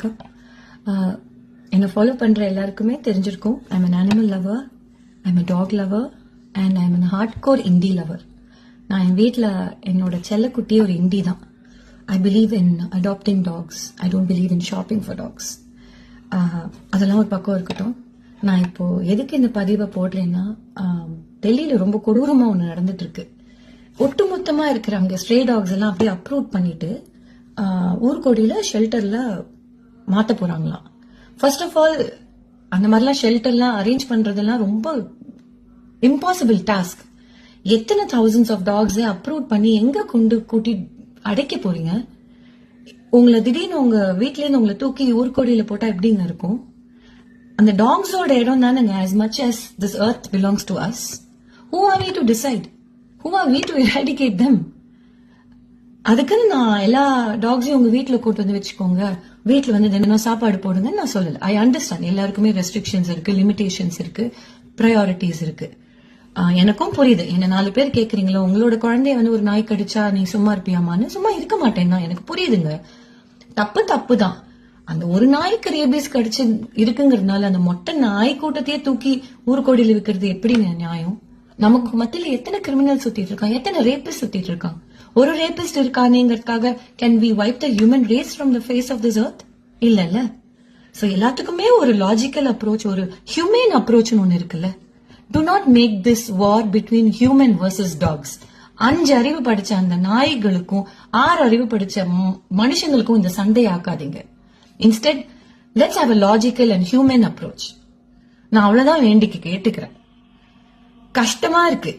வணக்கம். என்னை ஃபாலோ பண்ற எல்லாருக்குமே தெரிஞ்சிருக்கும். I'm an animal lover, I'm a dog lover and I'm an hardcore indie lover. நான் என் வீட்டில் என்னோட செல்லக்குட்டி ஒரு இண்டி தான். I believe in adopting dogs. I don't believe in shopping for dogs. அதெல்லாம் ஒரு பக்கம் இருக்கட்டும். நான் இப்போ எதுக்கு இந்த பதிவை போடுறேன்னா, டெல்லியில ரொம்ப கொடூரமா ஒன்று நடந்துட்டு இருக்கு. ஒட்டுமொத்தமா இருக்கிற அங்க ஸ்ட்ரே டாக்ஸ் எல்லாம் அப்படியே அப்ரூவ் பண்ணிட்டு ஊர்கோடியில ஷெல்டர்ல மாத்த போறாங்களாம். ஃபர்ஸ்ட் ஆஃப் ஆல் அந்த மாதிரிலாம் ஷெல்டர்லாம் அரேஞ்ச் பண்றதெல்லாம் ரொம்ப இம்பாசிபிள் டாஸ்க். எத்தனை தௌசண்ட்ஸ் ஆஃப் டாக்ஸ் அப்ரூவ் பண்ணி எங்க கொண்டு கூட்டி அடைக்க போறீங்க? உங்களை திடீர்னு உங்க வீட்ல இருந்து உங்களை தூக்கி ஊர்கோடியில போட்டா எப்படிங்க இருக்கும்? அந்த டாக்ஸோட இடம் தானேங்க. as much as this earth belongs to us, who are we to decide? who are we to eradicate them? அதுக்குன்னு நான் எல்லா டாக்ஸையும் உங்க வீட்டுல கூட்டு வந்து வச்சுக்கோங்க, வீட்டுல வந்து தினம் சாப்பாடு போடுங்கன்னு நான் சொல்லல. ஐ அண்டர்ஸ்டாண்ட், எல்லாருக்குமே ரெஸ்ட்ரிக்ஷன்ஸ் இருக்கு, லிமிடேஷன்ஸ் இருக்கு, ப்ரையாரிட்டிஸ் இருக்கு. எனக்கும் புரியுது. என்ன 4 பேர் கேக்குறீங்களோ, உங்களோட குழந்தைய வந்து ஒரு நாய் கடிச்சா நீ சும்மா இருப்பியாமான்னு. சும்மா இருக்க மாட்டேன்னா எனக்கு புரியுதுங்க. தப்பு தான். அந்த ஒரு நாய்க்கு ரேபிஸ் கடிச்சு இருக்குங்கிறதுனால அந்த மொட்டை நாய் கூட்டத்தையே தூக்கி ஊர்கோடியில் விற்கிறது எப்படி நியாயம்? நமக்கு மத்தியில எத்தனை கிரிமினல் சுத்திட்டு இருக்கான், எத்தனை ரேபிஸ்ட் சுத்திட்டு இருக்கான். ஒரு ரேபிஸ்ட் இருக்கானேங்கிறதுக்காக can we wipe the human race from the face of this earth? இல்ல. சோ எல்லாத்துக்குமே ஒரு லாஜிக்கல் அப்ரோச், ஒரு ஹியூமன் அப்ரோச் ஒன்னு இருக்குல்ல. Do not make this war between human versus dogs. 5 அறிவு படிச்ச அந்த நாய்களுக்கும் 6 அறிவு படிச்ச மனுஷங்களுக்கும் இந்த சண்டை ஆக்காதீங்க. Instead let's have a logical and human approach. நான் அவ்வளவுதான் வேண்டிக்கு கேட்டுக்கிறேன். கஷ்டமா இருக்கு.